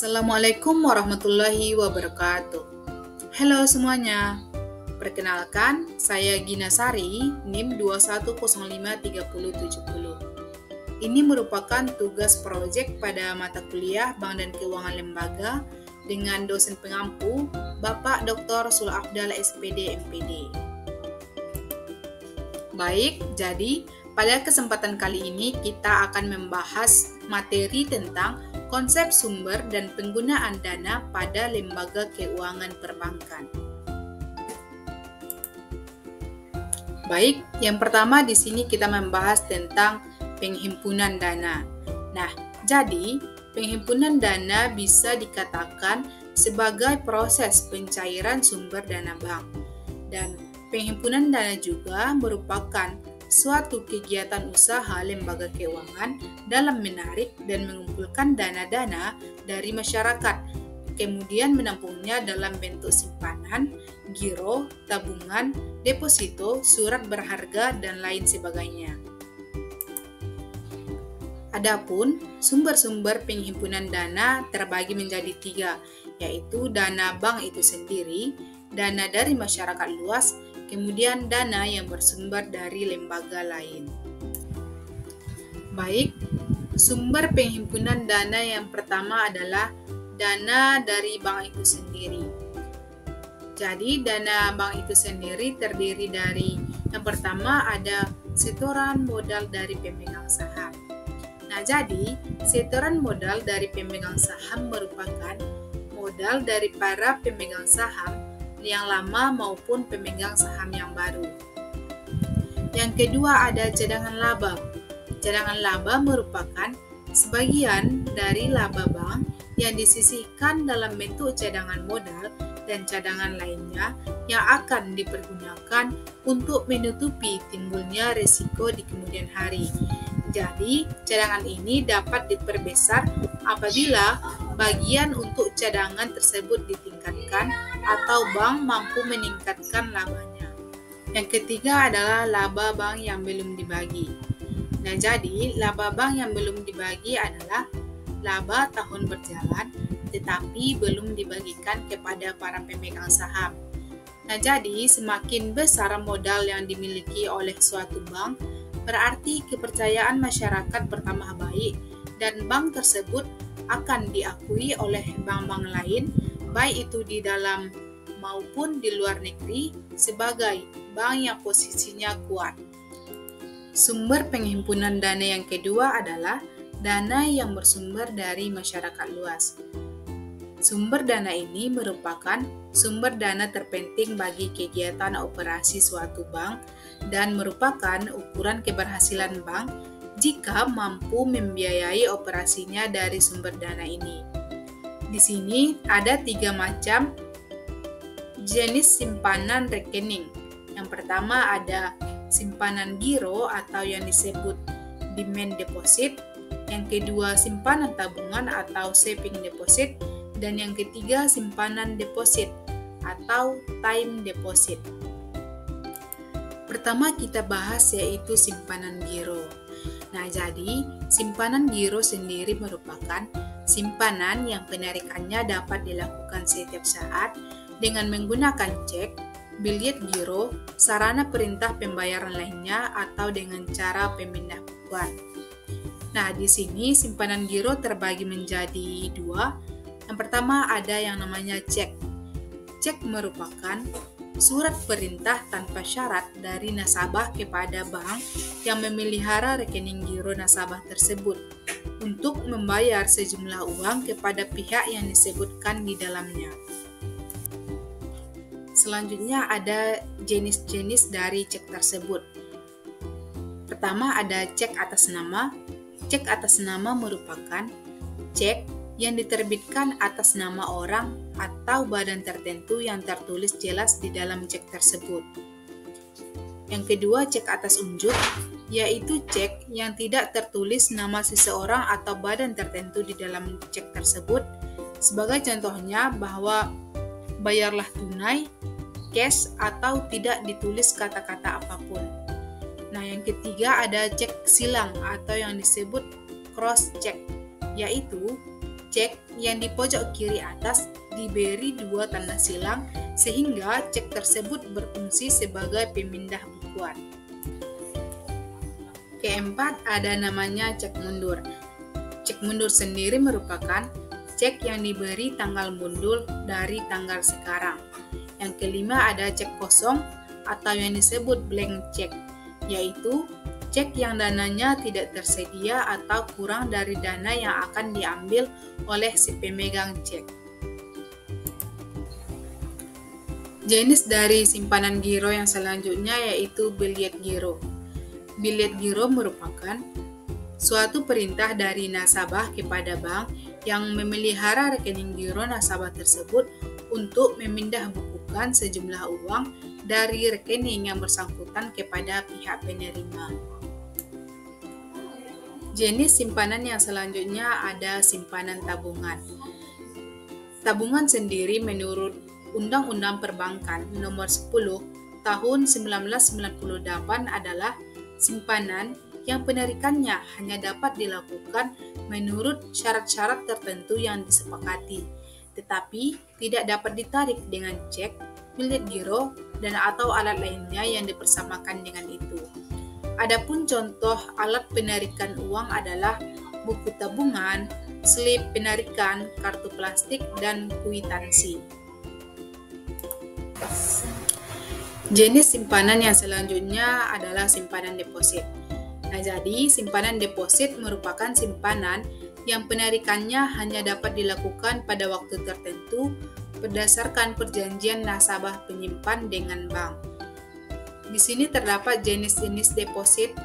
Assalamualaikum warahmatullahi wabarakatuh. Halo semuanya. Perkenalkan, saya Gina Sari, NIM 21053070. Ini merupakan tugas proyek pada mata kuliah Bank dan Keuangan Lembaga dengan dosen pengampu Bapak Dr. Sul Afdal SPD MPD. Baik, jadi pada kesempatan kali ini kita akan membahas materi tentang konsep sumber dan penggunaan dana pada lembaga keuangan perbankan. Baik, yang pertama di sini kita membahas tentang penghimpunan dana. Nah, jadi penghimpunan dana bisa dikatakan sebagai proses pencairan sumber dana bank. Dan penghimpunan dana juga merupakan suatu kegiatan usaha lembaga keuangan dalam menarik dan mengumpulkan dana-dana dari masyarakat, kemudian menampungnya dalam bentuk simpanan, giro, tabungan, deposito, surat berharga, dan lain sebagainya. Adapun sumber-sumber penghimpunan dana terbagi menjadi 3, yaitu dana bank itu sendiri, dana dari masyarakat luas, kemudian dana yang bersumber dari lembaga lain. Baik, sumber penghimpunan dana yang pertama adalah dana dari bank itu sendiri. Jadi, dana bank itu sendiri terdiri dari yang pertama ada setoran modal dari pemegang saham. Nah, jadi setoran modal dari pemegang saham merupakan modal dari para pemegang saham yang lama maupun pemegang saham yang baru. Yang kedua ada cadangan laba. Cadangan laba merupakan sebagian dari laba bank yang disisihkan dalam bentuk cadangan modal dan cadangan lainnya yang akan dipergunakan untuk menutupi timbulnya risiko di kemudian hari. Jadi, cadangan ini dapat diperbesar apabila bagian untuk cadangan tersebut ditingkatkan atau bank mampu meningkatkan labanya. Yang ketiga adalah laba bank yang belum dibagi. Nah, jadi laba bank yang belum dibagi adalah laba tahun berjalan tetapi belum dibagikan kepada para pemegang saham. Nah, jadi semakin besar modal yang dimiliki oleh suatu bank, berarti kepercayaan masyarakat bertambah baik dan bank tersebut akan diakui oleh bank-bank lain, baik itu di dalam maupun di luar negeri, sebagai bank yang posisinya kuat. Sumber penghimpunan dana yang kedua adalah dana yang bersumber dari masyarakat luas. Sumber dana ini merupakan sumber dana terpenting bagi kegiatan operasi suatu bank dan merupakan ukuran keberhasilan bank jika mampu membiayai operasinya dari sumber dana ini. Di sini ada 3 macam jenis simpanan rekening. Yang pertama ada simpanan giro atau yang disebut demand deposit, yang kedua simpanan tabungan atau saving deposit, dan yang ketiga simpanan deposit atau time deposit. Pertama kita bahas yaitu simpanan giro. Nah, jadi simpanan giro sendiri merupakan simpanan yang penarikannya dapat dilakukan setiap saat dengan menggunakan cek, bilet giro, sarana perintah pembayaran lainnya, atau dengan cara pemindah bukuan. Nah, di sini simpanan giro terbagi menjadi 2. Yang pertama ada yang namanya cek. Cek merupakan surat perintah tanpa syarat dari nasabah kepada bank yang memelihara rekening giro nasabah tersebut untuk membayar sejumlah uang kepada pihak yang disebutkan di dalamnya. Selanjutnya ada jenis-jenis dari cek tersebut. Pertama ada cek atas nama. Cek atas nama merupakan cek yang diterbitkan atas nama orang atau badan tertentu yang tertulis jelas di dalam cek tersebut. Yang kedua, cek atas unjuk, yaitu cek yang tidak tertulis nama seseorang atau badan tertentu di dalam cek tersebut. Sebagai contohnya bahwa bayarlah tunai, cash, atau tidak ditulis kata-kata apapun. Nah, yang ketiga ada cek silang atau yang disebut cross check, yaitu cek yang di pojok kiri atas diberi 2 tanda silang sehingga cek tersebut berfungsi sebagai pemindah bukuan. Keempat, ada namanya cek mundur. Cek mundur sendiri merupakan cek yang diberi tanggal mundur dari tanggal sekarang. Yang kelima, ada cek kosong atau yang disebut blank check, yaitu cek yang dananya tidak tersedia atau kurang dari dana yang akan diambil oleh si pemegang cek. Jenis dari simpanan giro yang selanjutnya yaitu biliet giro. Biliet giro merupakan suatu perintah dari nasabah kepada bank yang memelihara rekening giro nasabah tersebut untuk memindah bukukan sejumlah uang dari rekening yang bersangkutan kepada pihak penerima. Jenis simpanan yang selanjutnya ada simpanan tabungan. Tabungan sendiri menurut Undang-Undang Perbankan Nomor 10 Tahun 1998 adalah simpanan yang penarikannya hanya dapat dilakukan menurut syarat-syarat tertentu yang disepakati, tetapi tidak dapat ditarik dengan cek, biliet giro, dan atau alat lainnya yang dipersamakan dengan itu. Adapun contoh alat penarikan uang adalah buku tabungan, slip penarikan, kartu plastik, dan kwitansi. Jenis simpanan yang selanjutnya adalah simpanan deposit. Nah, jadi simpanan deposit merupakan simpanan yang penarikannya hanya dapat dilakukan pada waktu tertentu berdasarkan perjanjian nasabah penyimpan dengan bank. Di sini terdapat jenis-jenis deposit,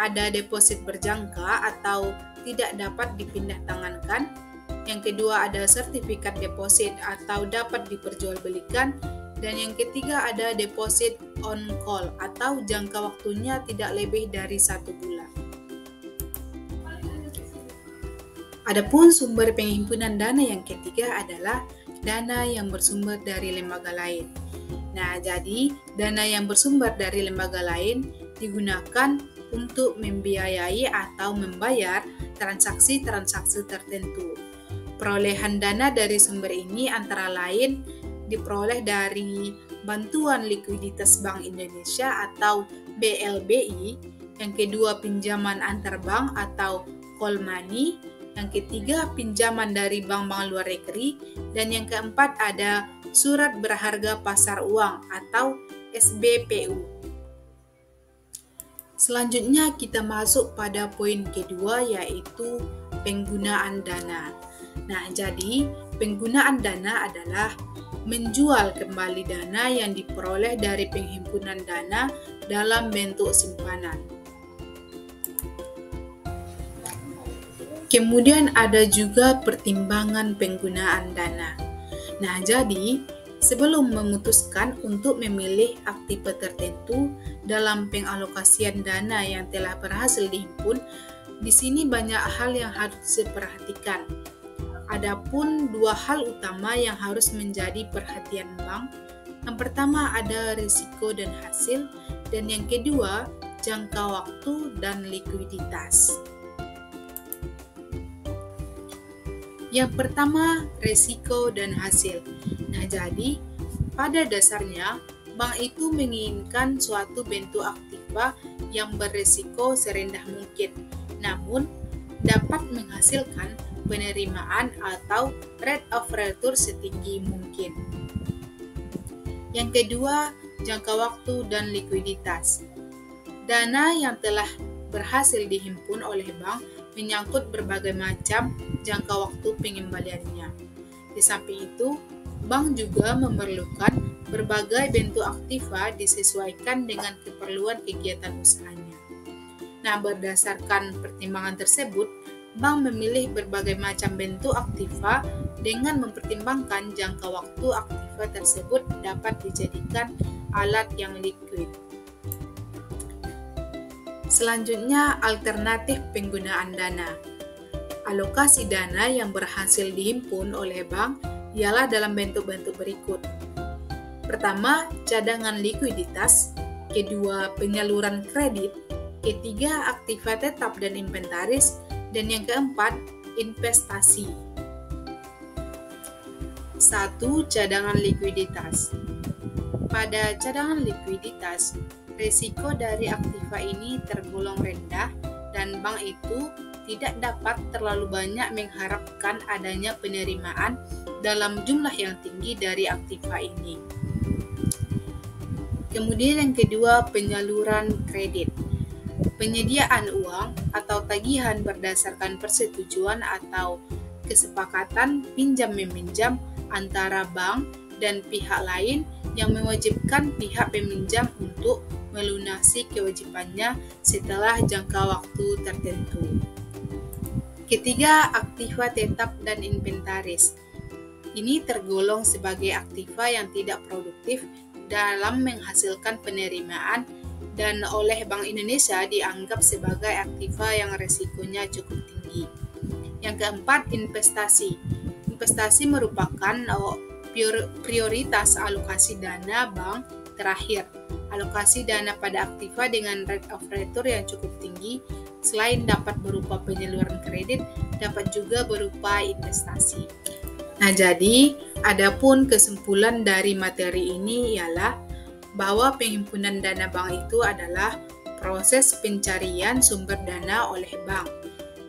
ada deposit berjangka atau tidak dapat dipindah tangankan. Yang kedua ada sertifikat deposit atau dapat diperjualbelikan. Dan yang ketiga ada deposit on call atau jangka waktunya tidak lebih dari 1 bulan. Adapun sumber penghimpunan dana yang ketiga adalah dana yang bersumber dari lembaga lain. Nah, jadi dana yang bersumber dari lembaga lain digunakan untuk membiayai atau membayar transaksi-transaksi tertentu. Perolehan dana dari sumber ini antara lain diperoleh dari Bantuan Likuiditas Bank Indonesia atau BLBI, yang kedua pinjaman antar bank atau call money, yang ketiga pinjaman dari bank-bank luar negeri, dan yang keempat ada surat berharga pasar uang atau SBPU. Selanjutnya kita masuk pada poin kedua yaitu penggunaan dana. Nah, jadi penggunaan dana adalah menjual kembali dana yang diperoleh dari penghimpunan dana dalam bentuk simpanan. Kemudian ada juga pertimbangan penggunaan dana. Nah, jadi sebelum memutuskan untuk memilih aktiva tertentu dalam pengalokasian dana yang telah berhasil dihimpun, di sini banyak hal yang harus diperhatikan. Adapun 2 hal utama yang harus menjadi perhatian bank. Yang pertama ada risiko dan hasil, dan yang kedua jangka waktu dan likuiditas. Yang pertama, risiko dan hasil. Nah, jadi pada dasarnya bank itu menginginkan suatu bentuk aktiva yang berisiko serendah mungkin, namun dapat menghasilkan penerimaan atau rate of return setinggi mungkin. Yang kedua, jangka waktu dan likuiditas. Dana yang telah berhasil dihimpun oleh bank menyangkut berbagai macam jangka waktu pengembaliannya. Di samping itu, bank juga memerlukan berbagai bentuk aktiva disesuaikan dengan keperluan kegiatan usahanya. Nah, berdasarkan pertimbangan tersebut, bank memilih berbagai macam bentuk aktiva dengan mempertimbangkan jangka waktu aktiva tersebut dapat dijadikan alat yang liquid. Selanjutnya, alternatif penggunaan dana. Alokasi dana yang berhasil dihimpun oleh bank ialah dalam bentuk-bentuk berikut. Pertama, cadangan likuiditas. Kedua, penyaluran kredit. Ketiga, aktiva tetap dan inventaris. Dan yang keempat, investasi. 1. Cadangan likuiditas. Pada cadangan likuiditas, risiko dari aktiva ini tergolong rendah dan bank itu tidak dapat terlalu banyak mengharapkan adanya penerimaan dalam jumlah yang tinggi dari aktiva ini. Kemudian yang kedua, penyaluran kredit. Penyediaan uang atau tagihan berdasarkan persetujuan atau kesepakatan pinjam-meminjam antara bank dan pihak lain yang mewajibkan pihak peminjam untuk melunasi kewajibannya setelah jangka waktu tertentu. Ketiga, aktiva tetap dan inventaris. Ini tergolong sebagai aktiva yang tidak produktif dalam menghasilkan penerimaan dan oleh Bank Indonesia dianggap sebagai aktiva yang risikonya cukup tinggi. Yang keempat, investasi. Investasi merupakan prioritas alokasi dana bank terakhir. Alokasi dana pada aktiva dengan rate of return yang cukup tinggi selain dapat berupa penyaluran kredit, dapat juga berupa investasi. Nah, jadi adapun kesimpulan dari materi ini ialah bahwa penghimpunan dana bank itu adalah proses pencarian sumber dana oleh bank.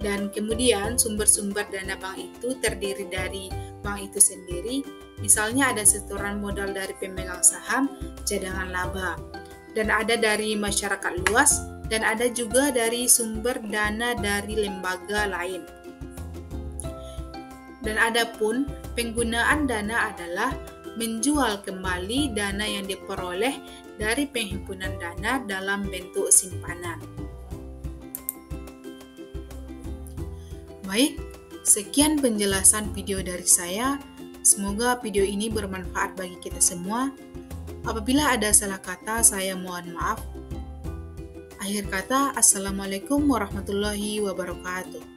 Dan kemudian sumber-sumber dana bank itu terdiri dari bank itu sendiri, misalnya ada setoran modal dari pemegang saham, cadangan laba, dan ada dari masyarakat luas, dan ada juga dari sumber dana dari lembaga lain. Dan adapun penggunaan dana adalah menjual kembali dana yang diperoleh dari penghimpunan dana dalam bentuk simpanan. Baik, sekian penjelasan video dari saya. Semoga video ini bermanfaat bagi kita semua. Apabila ada salah kata, saya mohon maaf. Akhir kata, Assalamualaikum warahmatullahi wabarakatuh.